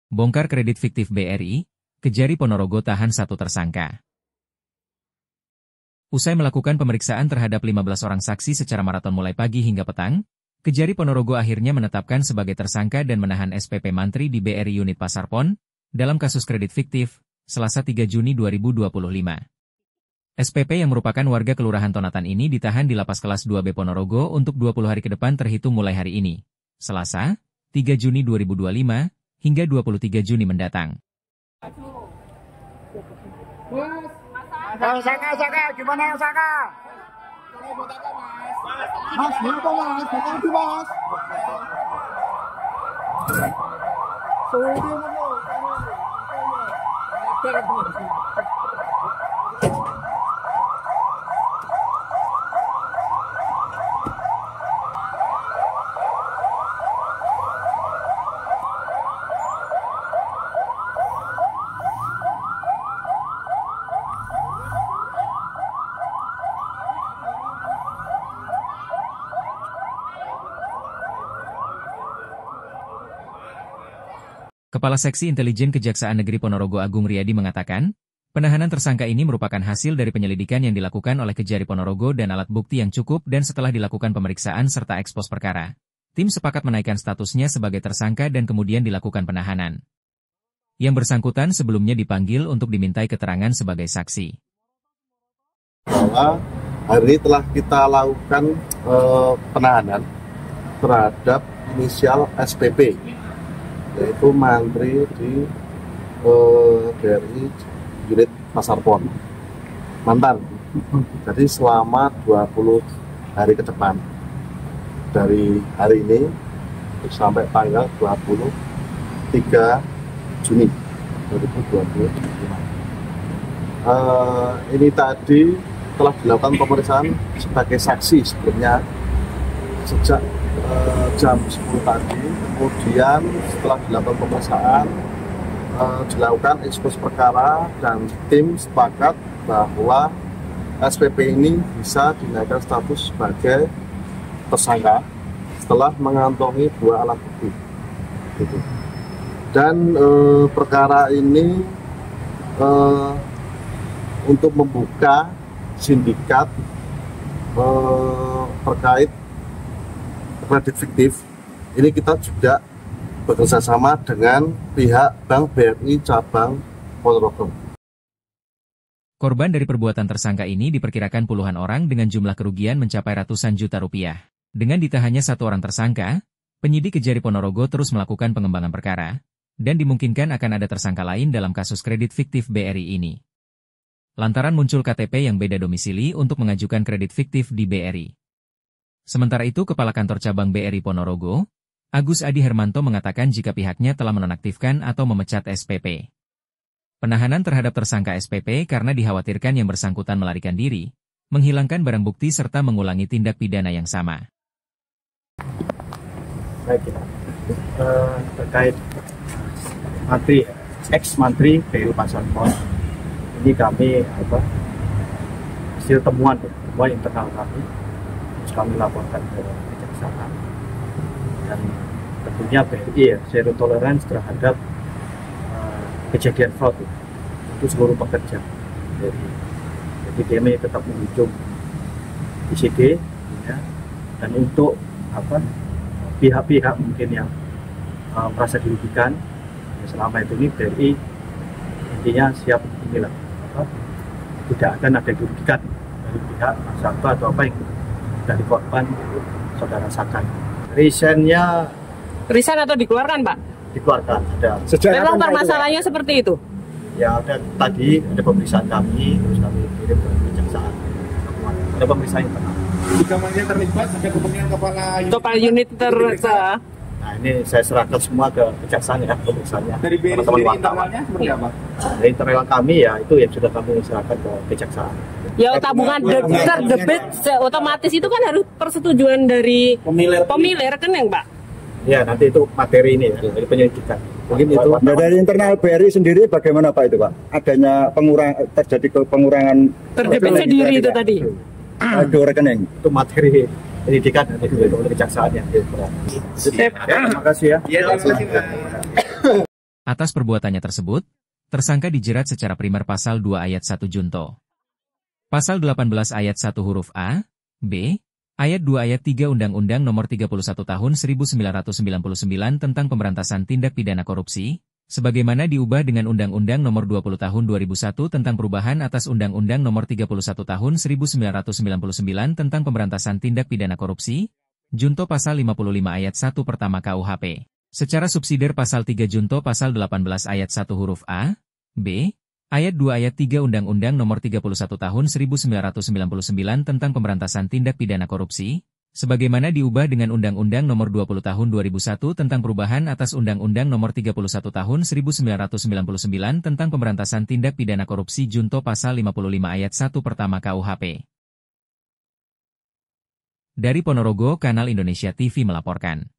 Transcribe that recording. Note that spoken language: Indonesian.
Bongkar kredit fiktif BRI, Kejari Ponorogo tahan 1 tersangka. Usai melakukan pemeriksaan terhadap 15 orang saksi secara maraton mulai pagi hingga petang, Kejari Ponorogo akhirnya menetapkan sebagai tersangka dan menahan SPP Mantri di BRI Unit Pasar Pon, dalam kasus kredit fiktif, Selasa 3 Juni 2025. SPP yang merupakan warga Kelurahan Tonatan ini ditahan di Lapas Kelas 2B Ponorogo untuk 20 hari ke depan terhitung mulai hari ini, Selasa, 3 Juni 2025, hingga 23 Juni mendatang. Saka, gimana yang Saka? Mas, berapa mas? Berapa itu mas? Kepala Seksi Intelijen Kejaksaan Negeri Ponorogo Agung Riyadi mengatakan, penahanan tersangka ini merupakan hasil dari penyelidikan yang dilakukan oleh Kejari Ponorogo dan alat bukti yang cukup dan setelah dilakukan pemeriksaan serta ekspos perkara. Tim sepakat menaikkan statusnya sebagai tersangka dan kemudian dilakukan penahanan. Yang bersangkutan sebelumnya dipanggil untuk dimintai keterangan sebagai saksi. Bahwa hari ini telah kita lakukan penahanan terhadap inisial SPP, yaitu Mantri dari unit Pasar Pon, mantan. Jadi selama 20 hari ke depan, dari hari ini sampai tanggal 23 Juni 2025. Ini tadi telah dilakukan pemeriksaan sebagai saksi sebelumnya sejak jam 10 tadi, kemudian setelah dilakukan pemeriksaan dilakukan ekspos perkara dan tim sepakat bahwa SPP ini bisa dinaikkan status sebagai tersangka setelah mengantongi 2 alat bukti gitu. Dan perkara ini untuk membuka sindikat terkait kredit fiktif, ini kita juga bekerja sama dengan pihak Bank BRI Cabang Ponorogo. Korban dari perbuatan tersangka ini diperkirakan puluhan orang dengan jumlah kerugian mencapai ratusan juta rupiah. Dengan ditahannya 1 orang tersangka, penyidik Kejari Ponorogo terus melakukan pengembangan perkara, dan dimungkinkan akan ada tersangka lain dalam kasus kredit fiktif BRI ini. Lantaran muncul KTP yang beda domisili untuk mengajukan kredit fiktif di BRI. Sementara itu Kepala Kantor Cabang BRI Ponorogo, Agus Adi Hermanto mengatakan jika pihaknya telah menonaktifkan atau memecat SPP. Penahanan terhadap tersangka SPP karena dikhawatirkan yang bersangkutan melarikan diri, menghilangkan barang bukti serta mengulangi tindak pidana yang sama. Baik, terkait Mantri, ex-Mantri BRI Pasar Pon, ini kami hasil temuan internal kami laporkan ke kejaksaan, dan tentunya BRI zero tolerance terhadap kejadian fraud itu seluruh pekerja. Jadi kami tetap menunjuk ICD ya, dan untuk pihak-pihak mungkin yang merasa dirugikan ya, selama ini BRI intinya siap tidak akan ada dirugikan dari pihak nasabah atau apa yang dari korban saudara Saka. Resign atau dikeluarkan, Pak? Dikeluarkan. Ada. Memang permasalahannya seperti itu? Ya, tadi ada pemeriksaan kami, terus kami kirim ke kejaksaan. Ada pemeriksaan internal. Jika yang terlibat ada kepentingan kepala unit Nah, ini saya serahkan semua ke kejaksaan ya, pemeriksaannya. Dari BRI sendiri internalnya seperti apa? Nah, dari internal kami ya itu yang sudah kami serahkan ke kejaksaan. Ya, tabungan terdebit otomatis itu kan harus persetujuan dari pemilik rekening, Pak. Ya, nanti itu materi ini ya, dari penyelidikan. Mungkin itu. Nah, dari internal BRI sendiri bagaimana Pak itu Pak? Adanya terjadi pengurangan terdebit sendiri itu tadi. Saldo rekening. Itu materi penyidikan nanti oleh kejaksaan yang. Terima kasih ya. Terima kasih, Pak. Atas perbuatannya tersebut, tersangka dijerat secara primer Pasal 2 Ayat 1 Junto. Pasal 18 Ayat 1 huruf A, B, Ayat 2 Ayat 3 Undang-Undang Nomor 31 Tahun 1999 tentang Pemberantasan Tindak Pidana Korupsi, sebagaimana diubah dengan Undang-Undang Nomor 20 Tahun 2001 tentang perubahan atas Undang-Undang Nomor 31 Tahun 1999 tentang Pemberantasan Tindak Pidana Korupsi, Junto Pasal 55 Ayat 1 pertama KUHP. Secara subsidiar Pasal 3 Junto Pasal 18 Ayat 1 huruf A, B, Ayat 2 Ayat 3 Undang-Undang Nomor 31 Tahun 1999 tentang Pemberantasan Tindak Pidana Korupsi, sebagaimana diubah dengan Undang-Undang Nomor 20 Tahun 2001 tentang perubahan atas Undang-Undang Nomor 31 Tahun 1999 tentang Pemberantasan Tindak Pidana Korupsi Junto Pasal 55 Ayat 1 pertama KUHP. Dari Ponorogo, Kanal Indonesia TV melaporkan.